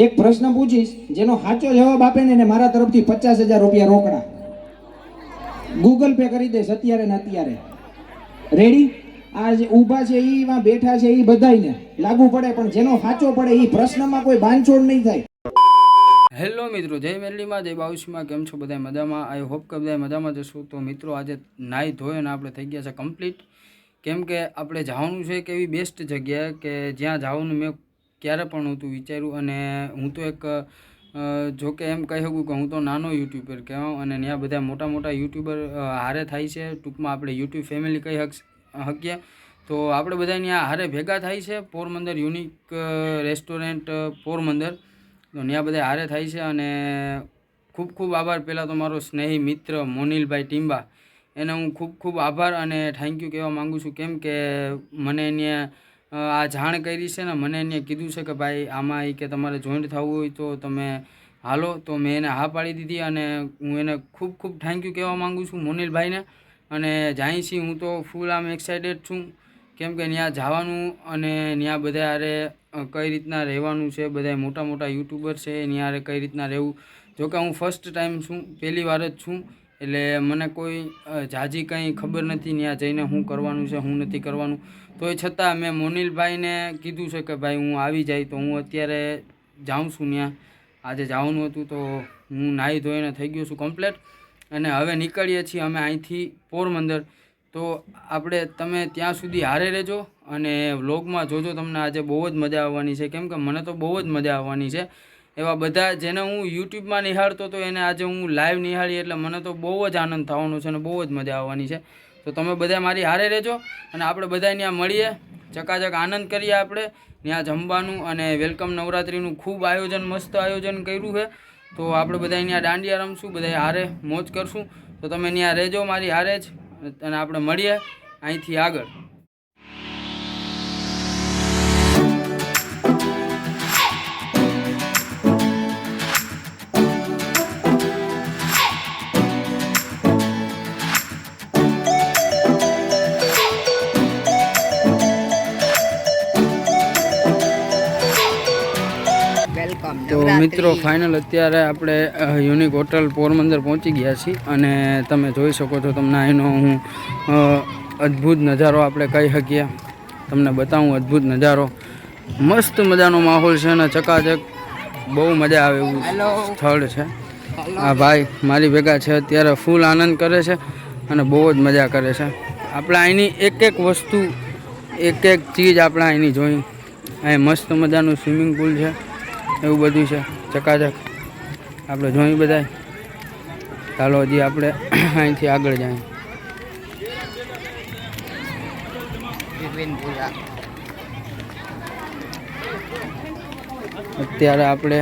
એક પ્રશ્ન પૂછીશ, જેનો સાચો જવાબ આપે ને મારા તરફથી 50,000 રૂપિયા રોકડા ગૂગલ પે કરી દઈશ અત્યારે ને અત્યારે. રેડી? આ જે ઊભા છે ઈ માં બેઠા છે ઈ બધાયને લાગુ પડે, પણ જેનો સાચો પડે ઈ પ્રશ્નમાં કોઈ બાંધછોડ નહીં થાય. હેલો મિત્રો, જય મેરલીમાં, જય બાઉશીમાં. કેમ છો બધા? મજામાં? આઈ હોપ કે બધા મજામાં જશો. તો મિત્રો આજે નાહી ધોઈ અને આપણે થઈ ગયા છે કમ્પ્લીટ. કેમ કે આપણે જવાનું છે એક એવી બેસ્ટ જગ્યાએ કે જ્યાં જવાનું મેં ક્યારે પણ નહોતું વિચાર્યું. અને હું તો એક જોકે એમ કહી શકું કે હું તો નાનો યુટ્યુબર કહેવાઉં, અને ત્યાં બધા મોટા મોટા યુટ્યુબર હારે થાય છે. ટૂંકમાં આપણે યુટ્યુબ ફેમિલી કહી શકીએ. તો આપણે બધા ત્યાં હારે ભેગા થાય છે પોરબંદર યુનિક રેસ્ટોરન્ટ પોરબંદર. તો ત્યાં બધા હારે થાય છે. અને ખૂબ ખૂબ આભાર પહેલાં તો મારો સ્નેહી મિત્ર મોનિલભાઈ ટીમ્બા, એને હું ખૂબ ખૂબ આભાર અને થેન્ક યુ કહેવા માગું છું. કેમ કે મને એને આ જાણ કરી છે ને, મને એને કીધું છે કે ભાઈ આમાં કે તમારે જોઈન્ટ થવું હોય તો તમે હાલો. તો મેં એને હા પાડી દીધી અને હું એને ખૂબ ખૂબ થેન્ક યુ કહેવા માગું છું મોનિલભાઈને. અને જાય છે હું તો ફૂલ આમ એક્સાઇટેડ છું. કેમ કે ત્યાં જવાનું અને ત્યાં બધા હારે કઈ રીતના રહેવાનું છે, બધા મોટા મોટા યુટ્યુબર છે એની હારે કઈ રીતના રહેવું. જોકે હું ફર્સ્ટ ટાઈમ છું, પહેલી વાર જ છું, એટલે મને કોઈ ઝાઝી કંઈ ખબર નથી ત્યાં જઈને શું કરવાનું છે શું નથી કરવાનું. તોય છતાં મેં મોનિલભાઈને કીધું છે કે ભાઈ હું આવી જાય. તો હું અત્યારે જાઉં છું ત્યાં. આજે જવાનું હતું તો હું નાહી ધોઈને થઈ ગયો છું કમ્પ્લેટ. અને હવે નીકળીએ છીએ અમે અહીંથી પોરબંદર. તો આપણે તમે ત્યાં સુધી હારે રહેજો અને વ્લોગમાં જોજો. તમને આજે બહુ જ મજા આવવાની છે. કેમ કે મને તો બહુ જ મજા આવવાની છે. એવા બધા જેને હું યુટ્યુબમાં નિહાળતો હતો એને આજે હું લાઈવ નિહાળી, એટલે મને તો બહુ જ આનંદ થવાનો છે અને બહુ જ મજા આવવાની છે. તો તમે બધા મારી હારે રહેજો અને આપણે બધા ત્યાં મળીએ, ચકાચક આનંદ કરીએ. આપણે ત્યાં જમવાનું અને વેલકમ નવરાત્રિનું ખૂબ આયોજન, મસ્ત આયોજન કર્યું છે. તો આપણે બધા અહીંયા દાંડિયા રમશું, બધા હારે મોજ કરશું. તો તમે ત્યાં રહેજો મારી હારે જ, અને આપણે મળીએ અહીંથી આગળ. તો મિત્રો ફાઇનલ અત્યારે આપણે યુનિક હોટલ પોરબંદર પહોંચી ગયા છીએ. અને તમે જોઈ શકો છો, તમને એનો હું અદ્ભુત નજારો આપણે કહી શકીએ, તમને બતાવું અદ્ભુત નજારો. મસ્ત મજાનો માહોલ છે અને ચકાચક બહુ મજા આવે એવું સ્થળ છે. આ ભાઈ મારી ભેગા છે અત્યારે, ફૂલ આનંદ કરે છે અને બહુ જ મજા કરે છે. આપણે અહીંની એક એક વસ્તુ, એક એક ચીજ આપણે અહીંની જોઈ. અહીં મસ્ત મજાનું સ્વિમિંગ પુલ છે, એવું બધું છે ચકાચક આપણે જોઈ બધા. ચાલો હજી આપણે અહીંથી આગળ જાય. અત્યારે આપણે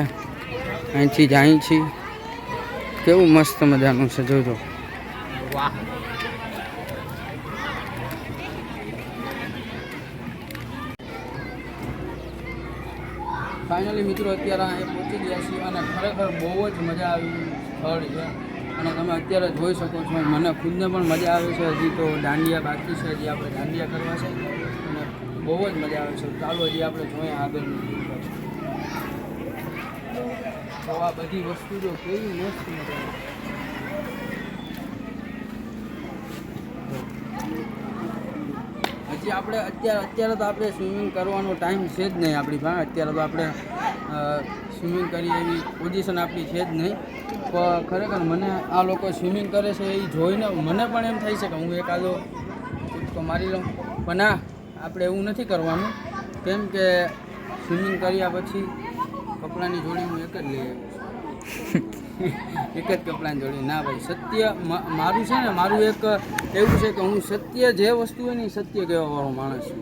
અહીંથી જાય છીએ. કેવું મસ્ત મજાનું છે, જોજો. વાહ! ફાઇનલી મિત્રો અત્યારે અહીં પહોંચી ગયા છીએ અને ખરેખર બહુ જ મજા આવી સ્થળ છે. અને તમે અત્યારે જોઈ શકો છો, મને ખુદને પણ મજા આવે છે. હજી તો દાંડિયા બાકી છે, હજી આપણે દાંડિયા કરવા છે અને બહુ જ મજા આવે છે. ચાલો હજી આપણે જોઈએ આગળનું. તો આ બધી વસ્તુ જો કેવી મસ્ત મજા આવે. હજી આપણે અત્યારે તો આપણે સ્વિમિંગ કરવાનો ટાઈમ છે જ નહીં આપણી પાસે. અત્યારે તો આપણે સ્વિમિંગ કરીએ એવી પોઝિશન આપણી છે જ નહીં. પણ ખરેખર મને આ લોકો સ્વિમિંગ કરે છે એ જોઈને મને પણ એમ થાય છે કે હું એકાદો કૂદકો મારી લઉં. પણ ના, આપણે એવું નથી કરવાનું. કેમ કે સ્વિમિંગ કર્યા પછી કપડાની જોડી હું એક જ લઈ આવ્યો છું. એક જ કપડાની જોડી. ના ભાઈ, સત્ય મારું છે ને, મારું એક એવું છે કે હું સત્ય જે વસ્તુ હોય ને એ સત્ય કહેવાવાળો માણસ છું.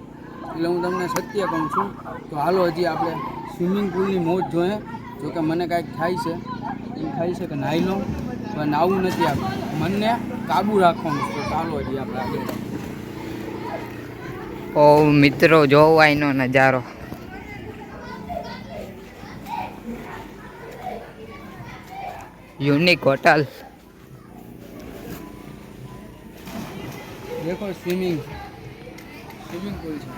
એટલે હું તમને સત્ય કહું છું. તો હાલો હજી આપણે સ્વિમિંગ પુલની મોજ જોઈએ. જોકે મને કાંઈક થાય છે, એમ થાય છે કે નાહી લઉં, પણ નાવું નથી. આપણે મનને કાબુ રાખવાનું છે. ચાલો હજી આપણે આગળ. ઓ મિત્રો, જોવો અહીંનો નજારો. Unique hotel. દેખો સ્વિમિંગ પુલ છે.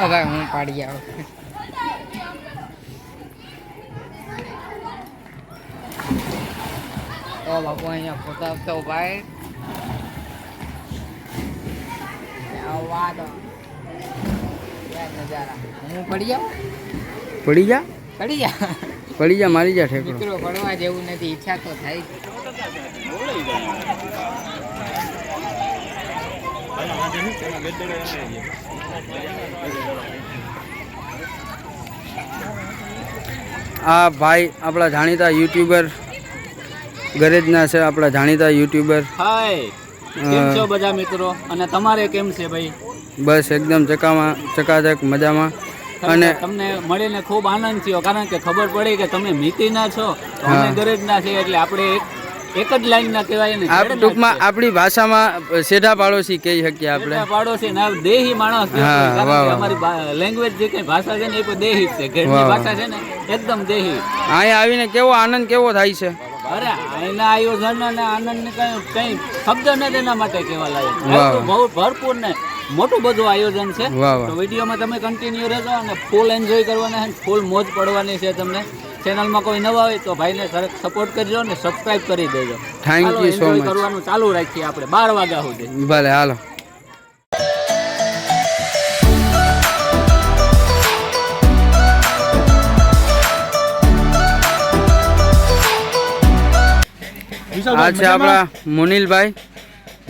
હવે હું પાડી આવું. ઓ બાપુ અહીંયા ફોટા તો ભાઈ આવા દો નજારા. હું પડી જાઉં? પડી જા પડી જા. પડી જા, મારી જા ઠેકડો. મિત્રો પડવા જેવું નથી, ઈચ્છા તો થાય. આ ભાઈ આપણા જાણીતા યુટ્યુબર ગરેજના છે, આપણા જાણીતા યુટ્યુબર. હાય, કેમ છો બધા મિત્રો? અને તમારે કેમ છે ભાઈ? બસ એકદમ ચકાચક મજામાં. અને તમને મળીને ખૂબ આનંદ થયો, કારણ કે ખબર પડી કે તમે મિતિના છો, અમે ગરજના છે, એટલે આપણે એક જ લાઈનના કહેવાય ને. ટૂંકમાં આપણી ભાષામાં સેઢા પાડોશી કહી શકીએ આપણે. પાડોશી ના દેહી માણસ છે, કારણ કે અમારી લેંગ્વેજ જે કઈ ભાષા છે ને એ પણ દેહી છે. ઘરની ભાષા છે ને એકદમ દેહી. અહીંયા આવીને કેવો આનંદ કેવો થાય છે. અરે એના આયોજન અને આનંદ ને કઈ શબ્દ નથી એના માટે કહેવા લાયક. બહુ ભરપૂર ને મોટું બધું આયોજન છે. તો વિડીયોમાં તમે કન્ટિન્યુ રહેજો અને ફૂલ એન્જોય કરવાના છે, ફૂલ મોજ પડવાની છે. તમને ચેનલમાં કોઈ નવા હોય તો ભાઈને સપોર્ટ કરજો અને સબસ્ક્રાઇબ કરી દેજો. Thank you so much. કરવાનું ચાલુ રાખીએ આપણે 12 વાગ્યા સુધી. ભલે હાલો. આ છે આપણા મોનિલભાઈ,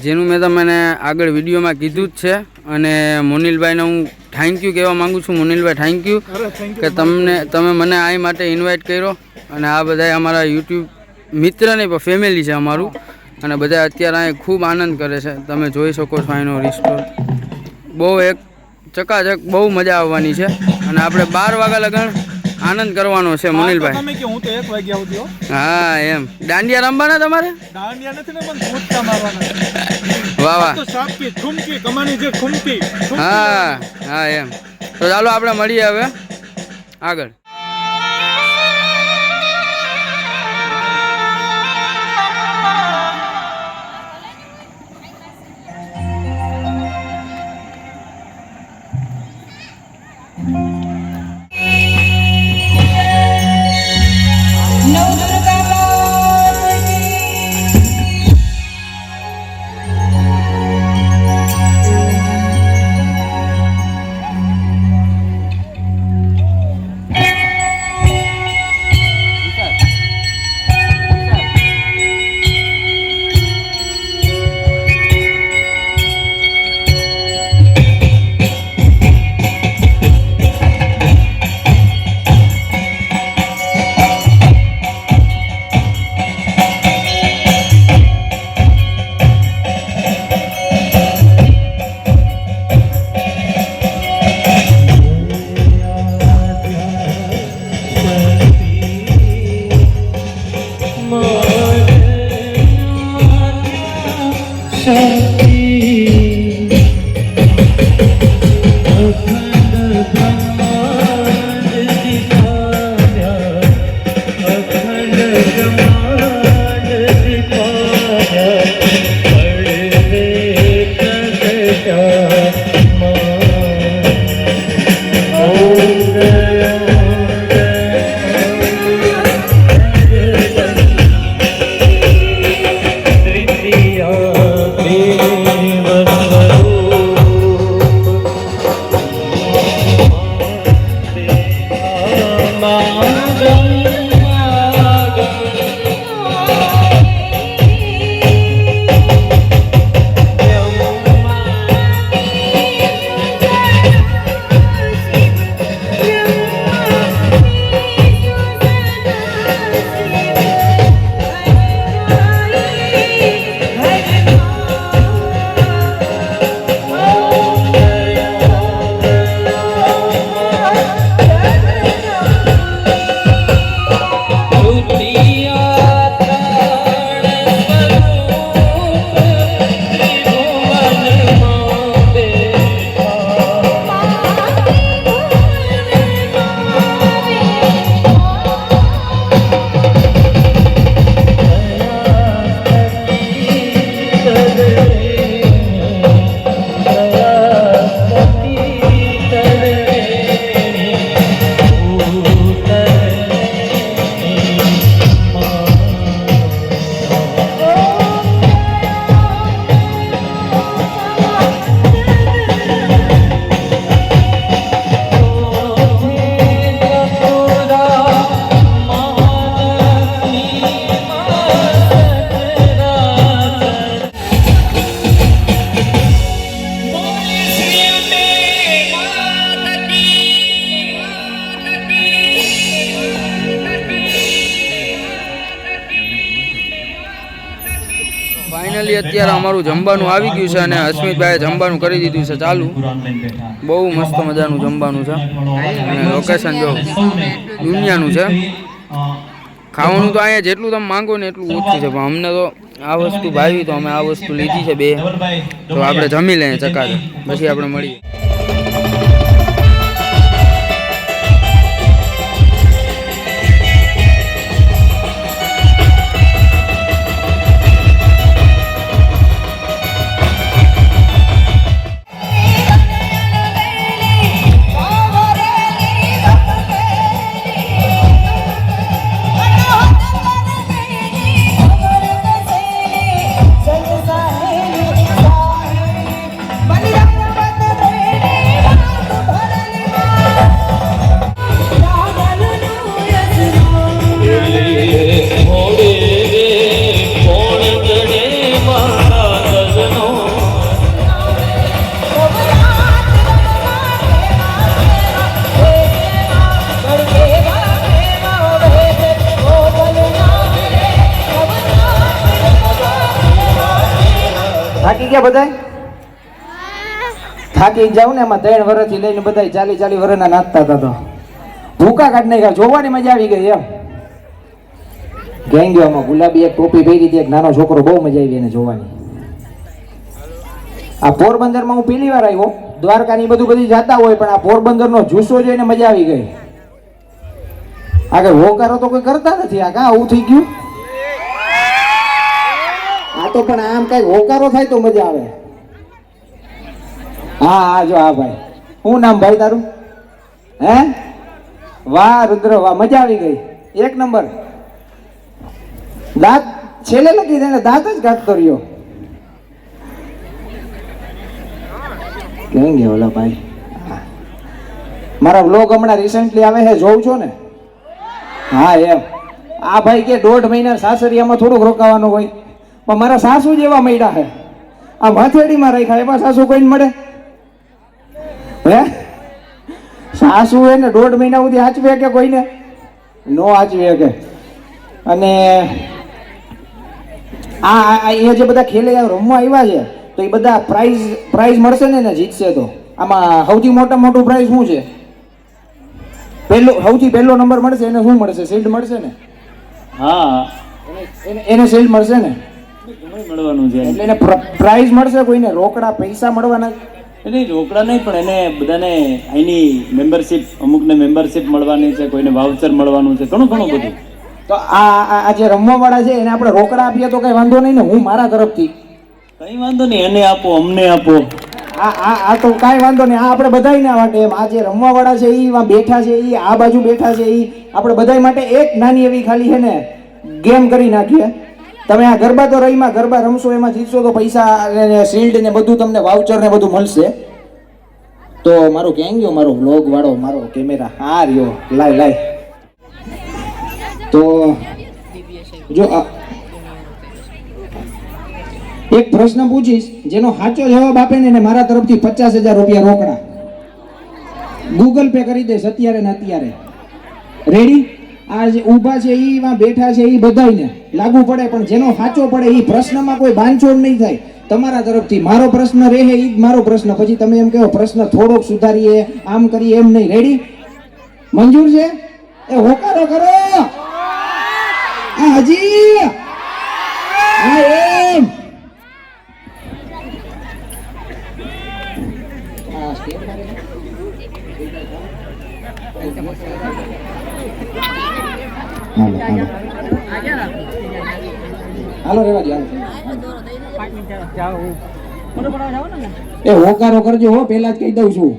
જેનું મેં તમને આગળ વિડીયોમાં કીધું જ છે. અને મોનિલભાઈને હું થેન્ક યુ કહેવા માગું છું. મોનિલભાઈ થેન્ક યુ કે તમે મને આ માટે ઇન્વાઇટ કર્યો. અને આ બધા અમારા યુટ્યુબ મિત્ર નહીં પણ ફેમિલી છે અમારું. અને બધા અત્યારે અહીં ખૂબ આનંદ કરે છે. તમે જોઈ શકો છો અહીંનો રિસ્ટોર બહુ એક ચકાચક, બહુ મજા આવવાની છે. અને આપણે 12 વાગ્યા લગન આનંદ કરવાનો છે મોનિલભાઈ. તમે કે હું તો 1 વાગ્યા સુધી હો. હા એમ. દાંડિયા રમવાના તમારે? દાંડિયા નથી ને, પણ કૂદકા મારવાના. વાહ વાહ. તો સાપકી ખુમકી કમાની જે ખુમકી. હા હા એમ. તો ચાલો આપણે મળીએ હવે આગળ. ફાઇનલી અત્યારે અમારું જમવાનું આવી ગયું છે અને અસ્મિતભાઈએ જમવાનું કરી દીધું છે ચાલુ. બહુ મસ્ત મજાનું જમવાનું છે અને લોકેશન જો દુનિયાનું છે. ખાવાનું તો અહીંયા જેટલું તમે માંગો ને એટલું ઓછું છે, પણ અમને તો આ વસ્તુ ભાવી તો અમે આ વસ્તુ લીધી છે બે. તો આપણે જમી લઈએ ચકારે, પછી આપણે મળીએ. થાકી ગયા બધા? થાકી જાવ ને એમાં 3 વર્ષથી લઈને બધા 40 વર્ષના નાચતા હતા તો ભૂકા કાઢ નાખ્યા. જોવાની મજા આવી ગઈ એમ. ગેંગીઓમાં ગુલાબી એક ટોપી પહેરી હતી, એક નાનો છોકરો, બહુ મજા આવી એને જોવાની. આ પોરબંદરમાં હું પહેલી વાર આવ્યો. દ્વારકા ની બધું જાતા હોય, પણ આ પોરબંદરનો જુસ્સો જોઈને મજા આવી ગઈ. આગળ હોકારો તો કોઈ કરતા નથી. આ કાં આવું થઈ ગયું? આ તો પણ આમ કઈ હોકારો થાય તો મજા આવે. હા હા જો હા ભાઈ, શું નામ ભાઈ તારું? હે વાહ રુદ્ર વાહ, મજા આવી ગઈ, એક નંબર. દાંત છેલ્લે લગી જાય, દાંત જ કાઢતો રહ્યો. કેમ ગયા ઓલા ભાઈ? મારા વ્લોગ હમણાં રિસેન્ટલી આવે છે, જોઉં છો ને? હા એમ. આ ભાઈ કે 1.5 મહિના સાસરિયામાં થોડુંક રોકાવાનું હોય, પણ મારા સાસુ જેવા મળ્યા છે. આ હથેળીમાં રાખ્યા, એમાં સાસુ કોઈને મળે? હે સાસુ હે ને 1.5 મહિના સુધી હાચવે કે કોઈને નો હાચવે કે. અને આ એ જે બધા ખેલે રમવા આવ્યા છે, તો એ બધા પ્રાઇઝ મળશે ને જીતશે તો. આમાં સૌથી મોટું પ્રાઇઝ શું છે? સૌથી પહેલો નંબર મળશે એને શું મળશે? શિલ્ડ મળશે ને? હા, એને શિલ્ડ મળશે ને? મળવાનું છે એટલે એને પ્રાઇઝ મળશે. કોઈને રોકડા પૈસા મળવાના? એટલે રોકડા નહીં, પણ એને બધાને અહીંની મેમ્બરશિપ, અમુકને મેમ્બરશિપ મળવાની છે, કોઈને વાઉચર મળવાનું છે, ઘણું બધું. તો આ જે રમવા વાળા છે એને આપણે રોકડા આપીએ તો કઈ વાંધો નહીં ને? હું મારા તરફથી કઈ વાંધો નહીં, એને આપો, અમને આપો. આ તો કાંઈ વાંધો નહીં. આ આપણે બધાય ના માટે એમ. આ જે રમવા વાળા છે એ બેઠા છે, એ આ બાજુ બેઠા છે, એ આપણે બધા માટે એક નાની એવી ખાલી છે ને ગેમ કરી નાખીએ. તમે આ ગરબા તો રહીમાં ગરબા રમશો, એમાં જીતશો તો પૈસા ને શિલ્ડ ને બધું તમને વાઉચર ને બધું મળશે. તો મારું ક્યાં ગયો મારો વ્લોગ વાળો મારો કેમેરા? હા રહ્યો, લાય. તો જો એક પ્રશ્ન પૂછીશ, જેનો સાચો જવાબ આપે ને એને મારા તરફથી 50,000 રૂપિયા રોકડા ગૂગલ પે કરી દઈશ અત્યારે ને અત્યારે. રેડી? આ જે ઊભા છે એ બેઠા છે એ બધાને લાગુ પડે, પણ જેનો સાચો પડે એ પ્રશ્નમાં કોઈ બાંધછોડ નહીં થાય. તમારા તરફથી મારો પ્રશ્ન રહે એ જ મારો પ્રશ્ન. પછી તમે એમ કહો પ્રશ્ન થોડોક સુધારીએ, આમ કરીએ, એમ નહીં. રેડી? મંજૂર છે? એ હોકારો કરો. હા હજી હા એમ. હાલો રેવા દો. એ હોકારો કરજો હો, પેલા જ કહી દઉં છું.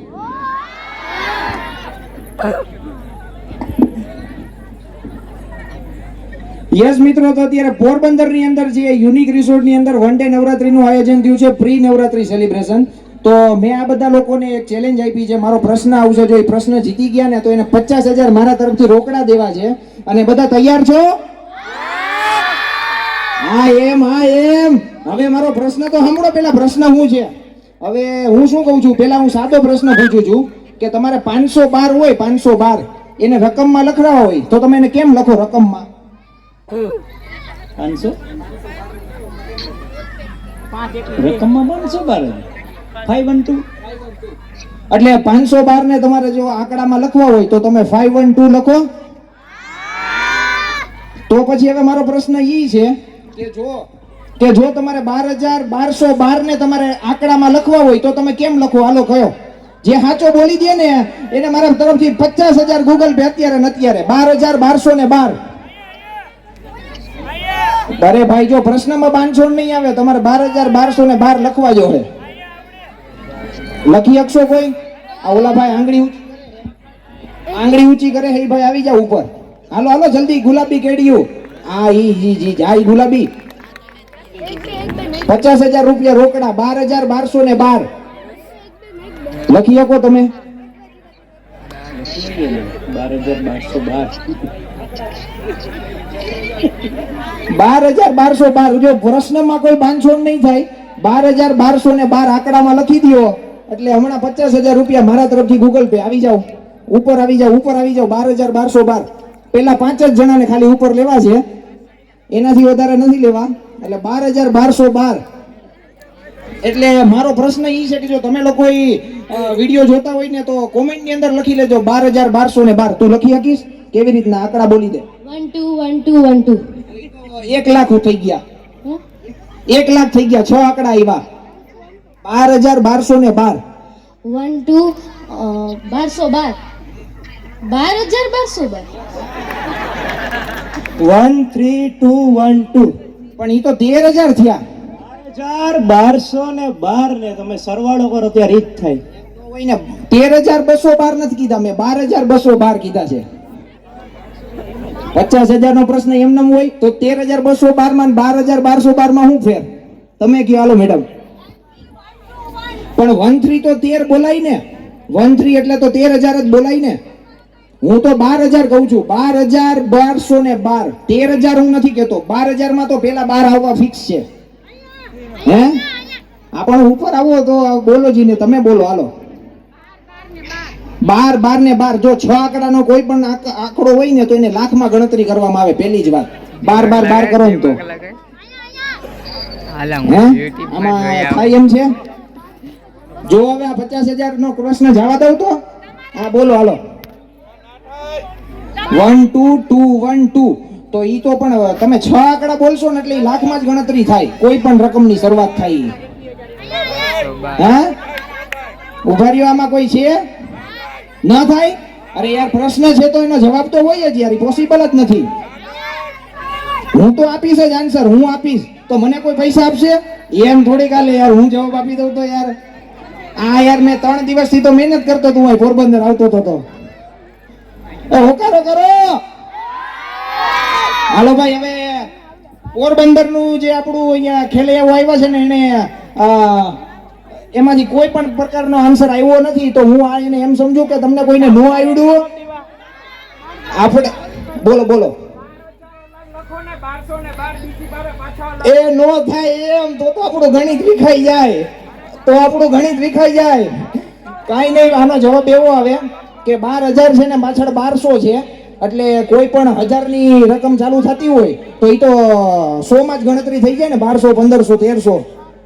યસ મિત્રો, તો અત્યારે પોરબંદર ની અંદર જે યુનિક રિસોર્ટ ની અંદર 1 ડે નવરાત્રી નું આયોજન થયું છે, પ્રી નવરાત્રી સેલિબ્રેશન. તો મેં આ બધા લોકોને એક ચેલેન્જ આપી છે. મારો પ્રશ્ન આવશે, જો એ પ્રશ્ન જીતી ગયા ને તો એને 50,000 મારા તરફથી રોકડા દેવા છે. અને બધા તૈયાર છો? હા એમ. હવે મારો પ્રશ્ન તો સાંભળો. પેલા પ્રશ્ન શું છે? હવે હું શું કહું છું, પેલા હું સાદો પ્રશ્ન પૂછું છું કે તમારે 512 હોય, 512 એને રકમમાં લખવા હોય તો તમે એને કેમ લખો રકમમાં? 500 રકમમાં 512 512 એટલે 512 ને તમારે જો આંકડામાં લખવા હોય તો તમે 512 લખો. તો પછી હવે મારો પ્રશ્ન ઈ છે કે જો તમારે 12,1212 ને તમારે આંકડામાં લખવા હોય તો તમે કેમ લખો? હાલો કયો જે સાચો બોલી દે ને એને મારા તરફથી 50,000 ગૂગલ પે અત્યારે ને અત્યારે. 12,1212. અરે ભાઈ જો પ્રશ્નમાં બાંધછોડ નહીં આવે, તમારે 12,1212 લખવા જો હે. લખી શકશો કોઈ? આ ઓલા ભાઈ આંગળી ઊંચી કરે હે, ભાઈ આવી જાવ ઉપર. હાલો હાલો જલ્દી. ગુલાબી કેડિયું આ ઈ ગુલાબી 50,000 રૂપિયા રોકડા. 12,1212 લખી શકો તમે? 12,1212. જો પ્રશ્નમાં કોઈ બાંધછોડ નહીં થાય, 12,1212 આંકડામાં લખી દો એટલે હમણાં 50,000 રૂપિયા મારા તરફથી ગૂગલ પે. આવી જાવ ઉપર, આવી જાવ ઉપર, આવી જાવ. 12,1212. પેલા 5 જ જણાને ખાલી ઉપર લેવા છે, એનાથી વધારે નથી લેવા. એટલે 12,1212. એટલે મારો પ્રશ્ન એ છે કે જો તમે લોકો વિડીયો જોતા હોય ને તો કોમેન્ટ ની અંદર લખી લેજો 12,1212. તું લખી શકીશ? કેવી રીતના આંકડા બોલી દે? 1 2 1 2 1 2. 1 લાખ થઈ ગયા. 1 લાખ થઈ ગયા. 6 આંકડા આવ્યા. 12,1212. 1 2 1212. 12,1212. 13212. પણ ઈ તો 13,000 થયા. 1212 ને તમે સરવાળો કરો ત્યારે ઈ જ થાય. તો હોય ને 13,212 નથી કીધા મેં, 12,212 કીધા છે. 50,000 નો પ્રશ્ન એમને હોય તો 13,212 માં 12,1212 માં શું ફેર? તમે કયો હાલો મેડમ. પણ 13 તો 13 બોલાય ને. 13 એટલે તો 13,000 જ બોલાય ને. હું તો 12,000 કહું છું. 12,1212. 13,000 હું નથી કેતો. 12,000 માં તો પેલા 12 આવવા ફિક્સ છે. હે આપણ ઉપર આવો તો બોલો જીને, તમે બોલો હાલો. 12 12 ને 12. જો 6 આંકડાનો કોઈ પણ આંકડો હોય ને તો એને લાખમાં ગણતરી કરવામાં આવે પહેલી જ વાર. 12 12 12 કરો ને તો આમાં થાય એમ છે. જો હવે આ 50,000 નો પ્રશ્ન જવા દઉં તો હા બોલો હાલો. 1 2 2 1 2. તો ઈ તો પણ તમે 6 આંકડા બોલશો ને એટલે લાખમાં જ ગણતરી થાય. કોઈ પણ રકમની શરૂઆત થાય. હા ઉભા રહ્યો. આમાં કોઈ છે? ન થાય? અરે યાર પ્રશ્ન છે તો એનો જવાબ તો હોય જ યાર. પોસિબલ જ નથી. હું તો આપીશ જ આન્સર. હું આપીશ તો મને કોઈ પૈસા આપશે? એમ થોડી કાલે યાર હું જવાબ આપી દઉં તો યાર. આ યાર મેં 3 દિવસથી તો મહેનત કરતો હતો. હું પોરબંદર આવતો હતો. હોકારો કરો. હાલો ભાઈ હવે પોરબંદર નું જે આપણું અહીંયા ખેલૈયાઓ આવ્યા છે ને એને એમાંથી કોઈ પણ પ્રકારનો આન્સર આવ્યો નથી. તો હું આ એને એમ સમજુ કે તમને કોઈને નો આવડ્યું. આપણે બોલો બોલો. એ નો થાય એમ તો આપણું ગણિત વિખાઈ જાય. કાંઈ નહીં. આનો જવાબ એવો આવે કે 12,000 છે ને પાછળ 1200 છે. એટલે કોઈ પણ 1000 ની રકમ ચાલુ થતી હોય તો એ તો 100 માં જ ગણતરી થઈ જાય ને. 1200 1500 1300.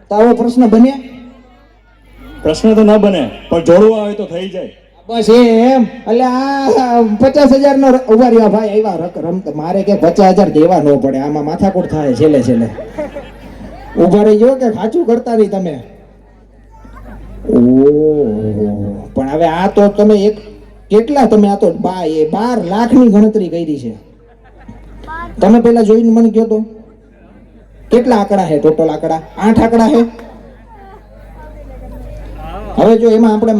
તો આવો પ્રશ્ન બને? પ્રશ્ન તો ના બને પણ જોડવા હોય તો થઈ જાય. બસ એમ. એટલે આ 50,000 નો ઉભા રહ્યા ભાઈ આવ્યા રમત. મારે કે 50,000 દેવા ન પડે. આમાં માથાકૂટ થાય છેલ્લે ઉભા રહી જો કે સાચું કરતા નહીં તમે. પણ હવે આ તો તમે કેટલા તમે આ તો 12 લાખની ગણતરી કરી છે. તમે પેલા જોઈને મને કહો તો કેટલા આંકડા છે? ટોટલ આંકડા 8 આંકડા છે. હવે જો એમાં આપણે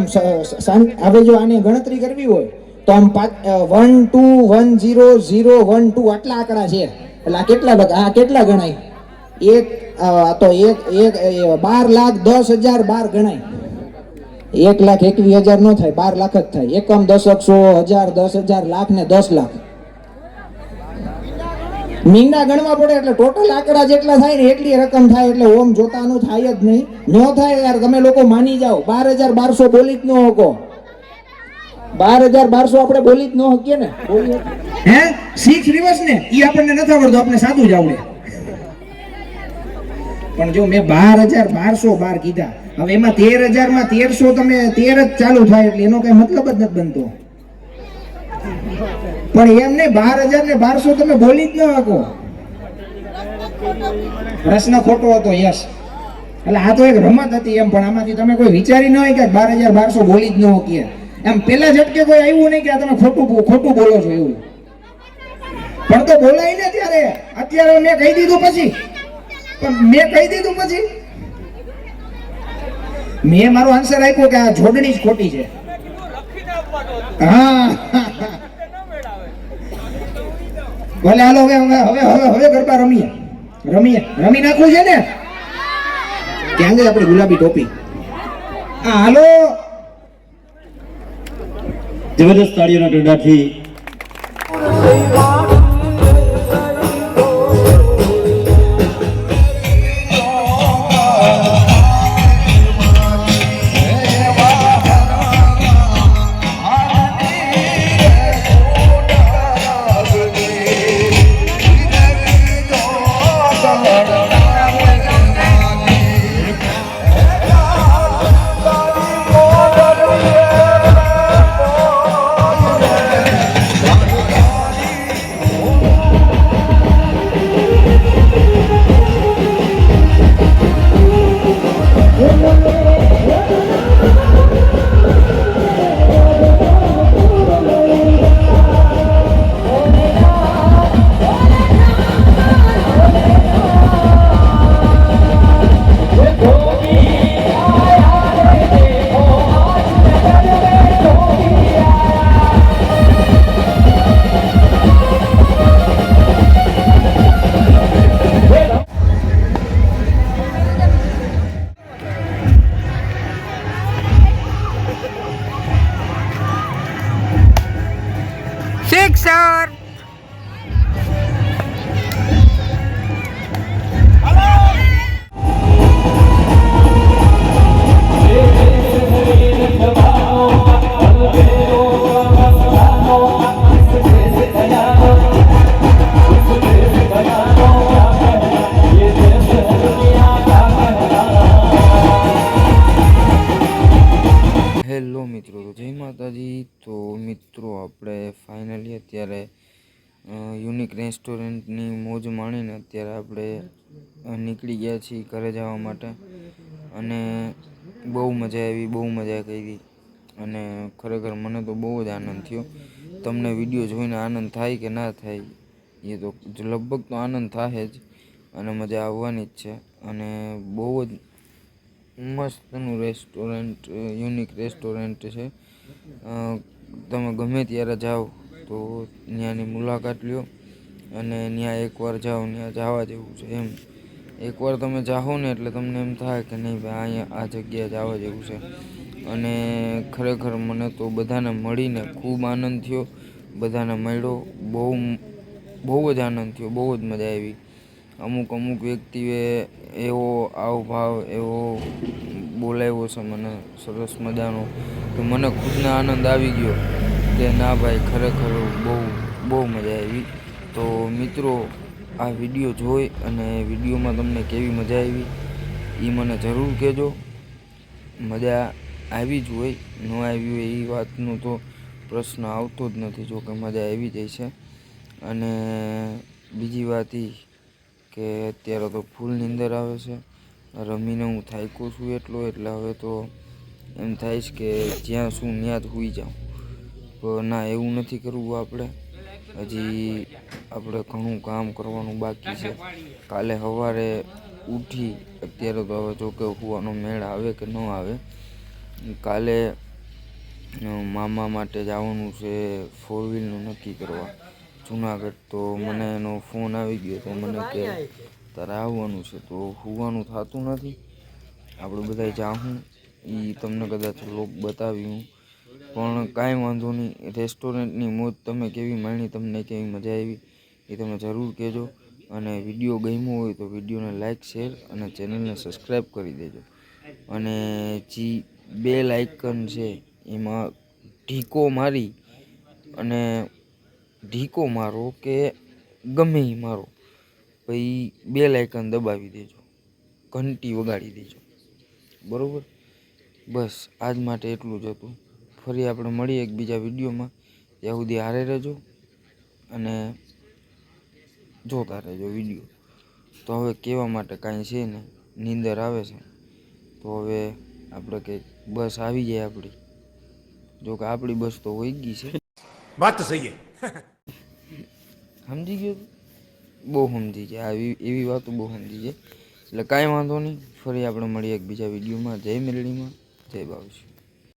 હવે જો આની ગણતરી કરવી હોય તો આમ 1 2 1 0 0 1 2 આટલા આંકડા છે. એટલે આ કેટલા કેટલા ગણાય? એક તો એક 12,10,012 ગણાય. 1,21,000 નો થાય, 12 લાખ જ થાય. એકમ, દશક, 100, 1000, 10,000, લાખ ને 10 લાખ. મીંડા ગણવા પડે એટલે ટોટલ આંકડા જેટલા થાય ને એટલી રકમ થાય. એટલે ઓમ જોતાનું થાય જ નહીં. ન થાય યાર. તમે લોકો માની જાઓ. 12,1200 બોલી જ ન શકો. 12,1200 આપણે બોલી જ ન શકીએ ને. હે 6 રિવર્સ ને ઈ આપણને નથી આવડતું. આપણે સાદું જ આવડે. પણ જો મેં 12,1212 કીધા, હવે એમાં 13,000 માં 1300 તમે 13 જ ચાલુ થાય એટલે એનો કઈ મતલબ જ નથી બનતો. પણ એમને 12,000 ને 1200 તમે બોલી જ ન શકો. પ્રશ્ન ખોટો હતો. યસ, એટલે આ તો એક રમત હતી એમ, પણ આમાંથી તમે કોઈ વિચારી ન હોય કે 12,1200 બોલી જ ન શકીએ એમ. પેલા ઝટકે કોઈ આવ્યું નહીં કે આ તમે ખોટું બોલો છો એવું. પણ તો બોલાય ને ત્યારે, અત્યારે મેં કહી દીધું પછી, મેં મારો આન્સર આપ્યો કે આ જોડણી જ ખોટી છે. હા ભલે હાલો, હવે ગરબા રમી નાખવું છે ને. ક્યાં ગઈ આપણી ગુલાબી ટોપી? હા હાલો. જબરદસ્ત તાળીઓના ગરડાથી સિક્સર. હેલો મિત્રો, જય માતાજી. તો મિત્રો આપણે ફાઇનલી અત્યારે યુનિક રેસ્ટોરન્ટની મોજ માણીને અત્યારે આપણે નીકળી ગયા છીએ ઘરે જવા માટે. અને બહુ મજા કરી અને ખરેખર મને તો બહુ જ આનંદ થયો. તમને વિડીયો જોઈને આનંદ થાય કે ના થાય એ તો લગભગ તો આનંદ થાય જ અને મજા આવવાની જ છે. અને બહુ જ મસ્તનું રેસ્ટોરન્ટ, યુનિક રેસ્ટોરન્ટ છે. તમે ગમે ત્યારે જાઓ તો ત્યાંની મુલાકાત લ્યો અને ત્યાં એકવાર જાઓ, ત્યાં જવા જેવું છે એમ. એકવાર તમે જાઓ ને એટલે તમને એમ થાય કે નહીં ભાઈ અહીંયા આ જગ્યાએ જવા જેવું છે. અને ખરેખર મને તો બધાને મળીને ખૂબ આનંદ થયો, બધાને મળ્યો, બહુ જ આનંદ થયો, બહુ જ મજા આવી. અમુક વ્યક્તિએ એવો હાવભાવ એવો બોલાવ્યો છે મને સરસ મજાનો કે મને ખુદને આનંદ આવી ગયો કે ના ભાઈ ખરેખર બહુ મજા આવી. તો મિત્રો, આ વિડીયો જોઈ અને વિડીયોમાં તમને કેવી મજા આવી એ મને જરૂર કહેજો. મજા આવી જ હોય, ન આવી હોય એ વાતનો તો પ્રશ્ન આવતો જ નથી, જો કે મજા આવી જાય છે. અને બીજી વાત એ કે અત્યારે તો ફૂલ નીંદર આવે છે. રમીને હું થાક્યો છું એટલે હવે તો એમ થાય છે કે જ્યાં શું ત્યાં જ સૂઈ જાઉં. પણ ના, એવું નથી કરવું. હજી આપણે ઘણું કામ કરવાનું બાકી છે. કાલે સવારે ઉઠી, અત્યારે તો હવે જો કે સૂવાનો મેળ આવે કે ન આવે. કાલે મામા માટે જવાનું છે 4 વ્હીલનું નક્કી કરવા જુનાગઢ. તો મને એનો ફોન આવી ગયો તો મને કે તારે આવવાનું છે. તો સૂવાનું થતું નથી. આપણે બધા જાઉં એ તમને કદાચ લોક બતાવ્યું, પણ કાંઈ વાંધો નહીં. રેસ્ટોરન્ટની મોજ તમે કેવી માણી, તમને કેવી મજા આવી એ તમે જરૂર કહેજો. અને વિડીયો ગમ્યો હોય તો વિડીયોને લાઇક, શેર અને ચેનલને સબસ્ક્રાઈબ કરી દેજો. અને જે બેલ આઇકન છે એમાં ઢીકો મારી અને ઢીકો મારો કે ગમે એ મારો, પછી બેલ આઇકન દબાવી દેજો. ઘંટી વગાડી દેજો, બરાબર? બસ આજ માટે એટલું જ હતું. ફરી આપણે મળીએ એક બીજા વિડીયોમાં. ત્યાં સુધી હારે રહેજો અને જોતા રહેજો વિડીયો. તો હવે કહેવા માટે કાંઈ છે ને, નીંદર આવે છે તો હવે આપણે કંઈક બસ આવી જાય આપણી. જો કે આપણી બસ તો વહી ગઈ છે. વાત તો સહી સમજી ગયો? બહુ સમજી જાય એવી વાતો બહુ સમજી જાય. એટલે કાંઈ વાંધો નહીં. ફરી આપણે મળીએ એક બીજા વિડીયોમાં. જય મેલડીમાં, જય બાવસી.